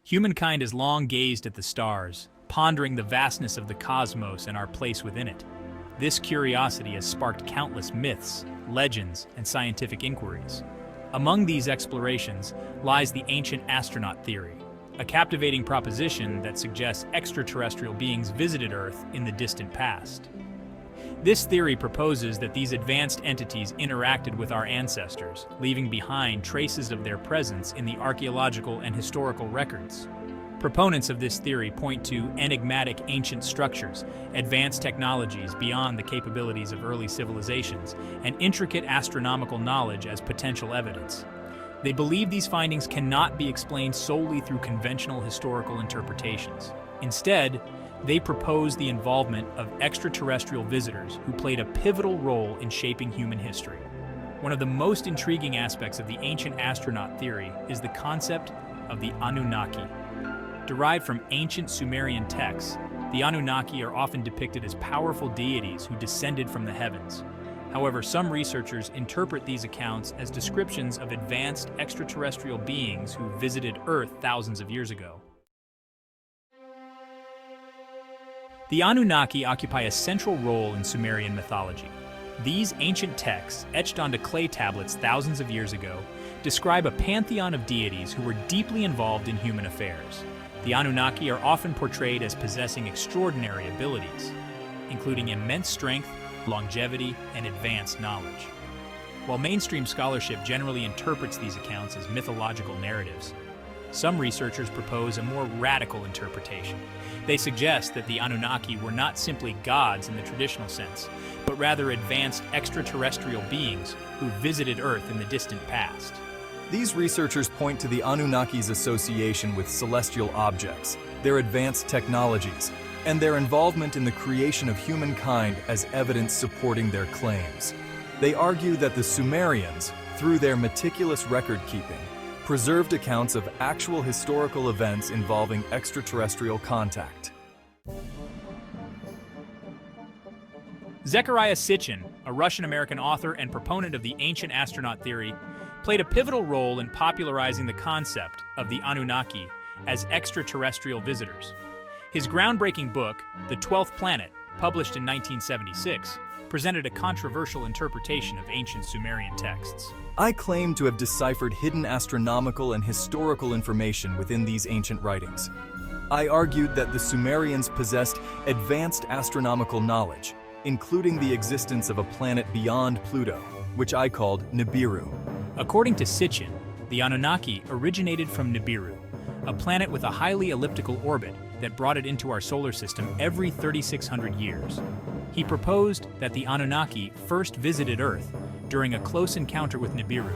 Humankind has long gazed at the stars, pondering the vastness of the cosmos and our place within it. This curiosity has sparked countless myths, legends, and scientific inquiries. Among these explorations lies the ancient astronaut theory, a captivating proposition that suggests extraterrestrial beings visited Earth in the distant past. This theory proposes that these advanced entities interacted with our ancestors, leaving behind traces of their presence in the archaeological and historical records. Proponents of this theory point to enigmatic ancient structures, advanced technologies beyond the capabilities of early civilizations, and intricate astronomical knowledge as potential evidence. They believe these findings cannot be explained solely through conventional historical interpretations. Instead, they propose the involvement of extraterrestrial visitors who played a pivotal role in shaping human history. One of the most intriguing aspects of the ancient astronaut theory is the concept of the Anunnaki. Derived from ancient Sumerian texts, the Anunnaki are often depicted as powerful deities who descended from the heavens. However, some researchers interpret these accounts as descriptions of advanced extraterrestrial beings who visited Earth thousands of years ago. The Anunnaki occupy a central role in Sumerian mythology. These ancient texts, etched onto clay tablets thousands of years ago, describe a pantheon of deities who were deeply involved in human affairs. The Anunnaki are often portrayed as possessing extraordinary abilities, including immense strength, longevity, and advanced knowledge. While mainstream scholarship generally interprets these accounts as mythological narratives, some researchers propose a more radical interpretation. They suggest that the Anunnaki were not simply gods in the traditional sense, but rather advanced extraterrestrial beings who visited Earth in the distant past. These researchers point to the Anunnaki's association with celestial objects, their advanced technologies, and their involvement in the creation of humankind as evidence supporting their claims. They argue that the Sumerians, through their meticulous record-keeping, preserved accounts of actual historical events involving extraterrestrial contact. Zecharia Sitchin, a Russian-American author and proponent of the ancient astronaut theory, played a pivotal role in popularizing the concept of the Anunnaki as extraterrestrial visitors. His groundbreaking book, The 12th Planet, published in 1976, presented a controversial interpretation of ancient Sumerian texts. I claim to have deciphered hidden astronomical and historical information within these ancient writings. I argued that the Sumerians possessed advanced astronomical knowledge, including the existence of a planet beyond Pluto, which I called Nibiru. According to Sitchin, the Anunnaki originated from Nibiru, a planet with a highly elliptical orbit that brought it into our solar system every 3,600 years. He proposed that the Anunnaki first visited Earth during a close encounter with Nibiru,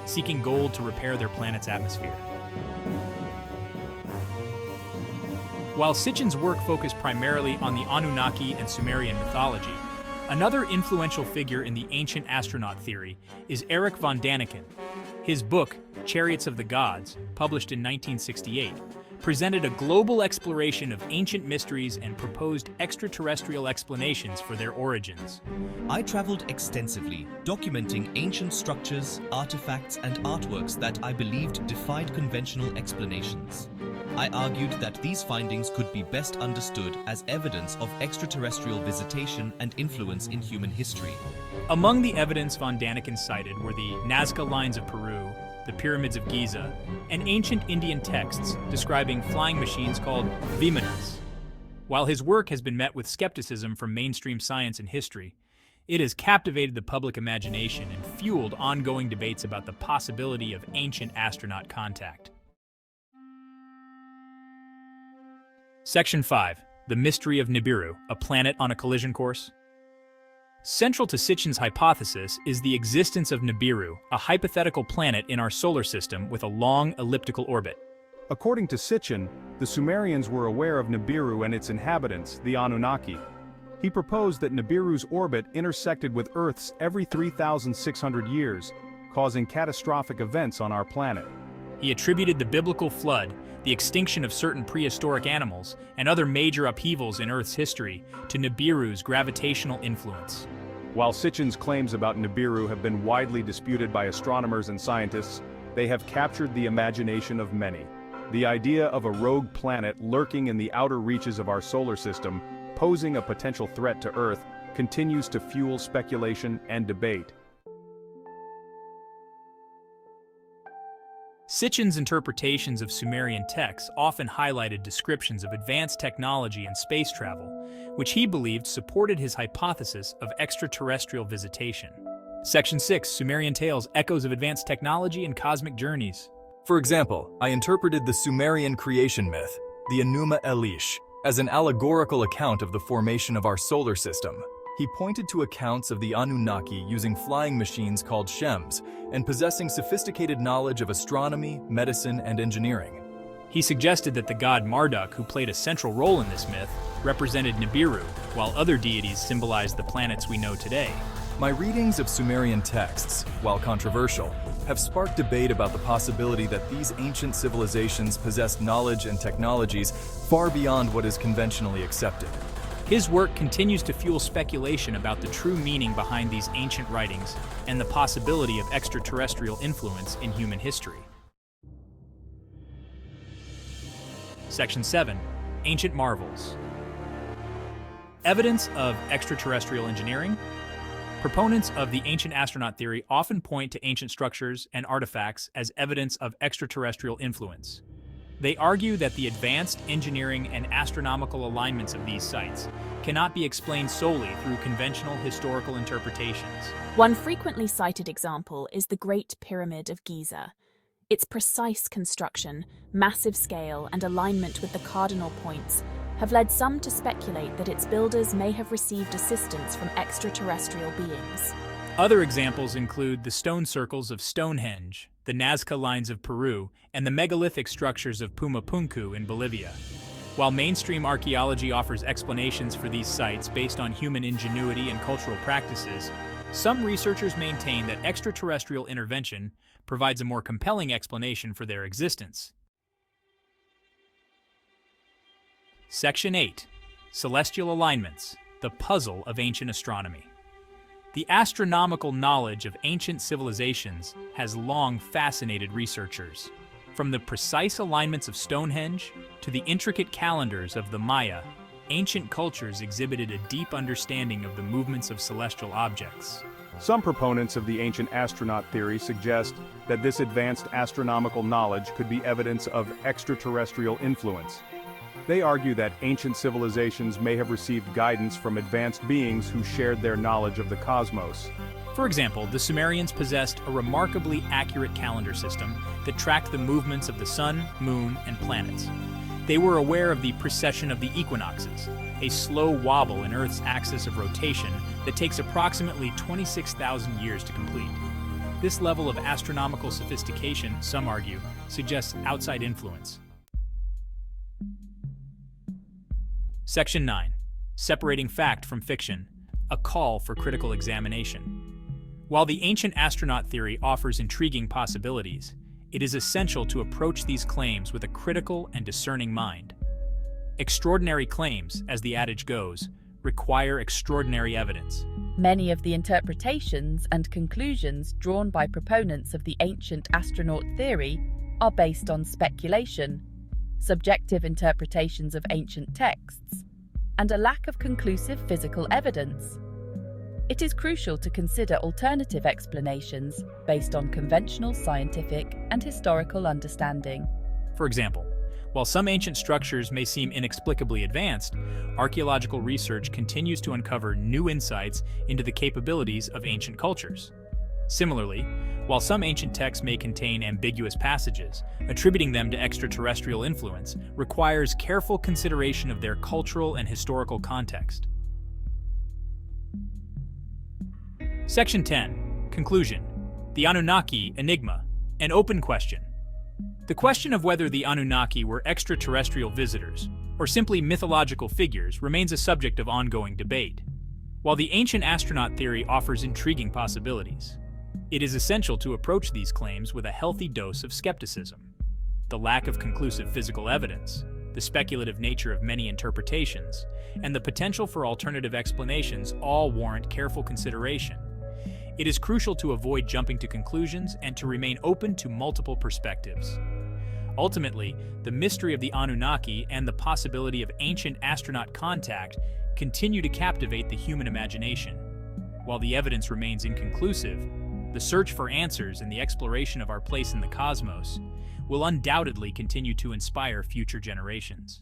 seeking gold to repair their planet's atmosphere. While Sitchin's work focused primarily on the Anunnaki and Sumerian mythology, another influential figure in the ancient astronaut theory is Erich von Däniken. His book, Chariots of the Gods, published in 1968, presented a global exploration of ancient mysteries and proposed extraterrestrial explanations for their origins. I traveled extensively, documenting ancient structures, artifacts, and artworks that I believed defied conventional explanations. I argued that these findings could be best understood as evidence of extraterrestrial visitation and influence in human history. Among the evidence von Däniken cited were the Nazca Lines of Peru, the Pyramids of Giza, and ancient Indian texts describing flying machines called vimanas. While his work has been met with skepticism from mainstream science and history, it has captivated the public imagination and fueled ongoing debates about the possibility of ancient astronaut contact. Section 5. The Mystery of Nibiru, a planet on a collision course. Central to Sitchin's hypothesis is the existence of Nibiru, a hypothetical planet in our solar system with a long elliptical orbit. According to Sitchin, the Sumerians were aware of Nibiru and its inhabitants, the Anunnaki. He proposed that Nibiru's orbit intersected with Earth's every 3,600 years, causing catastrophic events on our planet. He attributed the biblical flood, the extinction of certain prehistoric animals, and other major upheavals in Earth's history to Nibiru's gravitational influence. While Sitchin's claims about Nibiru have been widely disputed by astronomers and scientists, they have captured the imagination of many. The idea of a rogue planet lurking in the outer reaches of our solar system, posing a potential threat to Earth, continues to fuel speculation and debate. Sitchin's interpretations of Sumerian texts often highlighted descriptions of advanced technology and space travel, which he believed supported his hypothesis of extraterrestrial visitation. Section 6, Sumerian Tales, Echoes of Advanced Technology and Cosmic Journeys. For example, I interpreted the Sumerian creation myth, the Enuma Elish, as an allegorical account of the formation of our solar system. He pointed to accounts of the Anunnaki using flying machines called Shems and possessing sophisticated knowledge of astronomy, medicine, and engineering. He suggested that the god Marduk, who played a central role in this myth, represented Nibiru, while other deities symbolized the planets we know today. My readings of Sumerian texts, while controversial, have sparked debate about the possibility that these ancient civilizations possessed knowledge and technologies far beyond what is conventionally accepted. His work continues to fuel speculation about the true meaning behind these ancient writings and the possibility of extraterrestrial influence in human history. Section 7, Ancient Marvels. Evidence of extraterrestrial engineering. Proponents of the ancient astronaut theory often point to ancient structures and artifacts as evidence of extraterrestrial influence. They argue that the advanced engineering and astronomical alignments of these sites cannot be explained solely through conventional historical interpretations. One frequently cited example is the Great Pyramid of Giza. Its precise construction, massive scale, and alignment with the cardinal points have led some to speculate that its builders may have received assistance from extraterrestrial beings. Other examples include the stone circles of Stonehenge, the Nazca lines of Peru, and the megalithic structures of Pumapunku in Bolivia. While mainstream archaeology offers explanations for these sites based on human ingenuity and cultural practices, some researchers maintain that extraterrestrial intervention provides a more compelling explanation for their existence. Section 8, Celestial Alignments, the Puzzle of Ancient Astronomy. The astronomical knowledge of ancient civilizations has long fascinated researchers. From the precise alignments of Stonehenge to the intricate calendars of the Maya, ancient cultures exhibited a deep understanding of the movements of celestial objects. Some proponents of the ancient astronaut theory suggest that this advanced astronomical knowledge could be evidence of extraterrestrial influence. They argue that ancient civilizations may have received guidance from advanced beings who shared their knowledge of the cosmos. For example, the Sumerians possessed a remarkably accurate calendar system that tracked the movements of the sun, moon, and planets. They were aware of the precession of the equinoxes, a slow wobble in Earth's axis of rotation that takes approximately 26,000 years to complete. This level of astronomical sophistication, some argue, suggests outside influence. Section 9. Separating Fact from Fiction, a Call for Critical Examination. While the ancient astronaut theory offers intriguing possibilities, it is essential to approach these claims with a critical and discerning mind. Extraordinary claims, as the adage goes, require extraordinary evidence. Many of the interpretations and conclusions drawn by proponents of the ancient astronaut theory are based on speculation, subjective interpretations of ancient texts, and a lack of conclusive physical evidence. It is crucial to consider alternative explanations based on conventional scientific and historical understanding. For example, while some ancient structures may seem inexplicably advanced, archaeological research continues to uncover new insights into the capabilities of ancient cultures. Similarly, while some ancient texts may contain ambiguous passages, attributing them to extraterrestrial influence requires careful consideration of their cultural and historical context. Section 10. Conclusion. The Anunnaki, Enigma, an open question. The question of whether the Anunnaki were extraterrestrial visitors or simply mythological figures remains a subject of ongoing debate. While the ancient astronaut theory offers intriguing possibilities, it is essential to approach these claims with a healthy dose of skepticism. The lack of conclusive physical evidence, the speculative nature of many interpretations, and the potential for alternative explanations all warrant careful consideration. It is crucial to avoid jumping to conclusions and to remain open to multiple perspectives. Ultimately, the mystery of the Anunnaki and the possibility of ancient astronaut contact continue to captivate the human imagination. While the evidence remains inconclusive, the search for answers and the exploration of our place in the cosmos will undoubtedly continue to inspire future generations.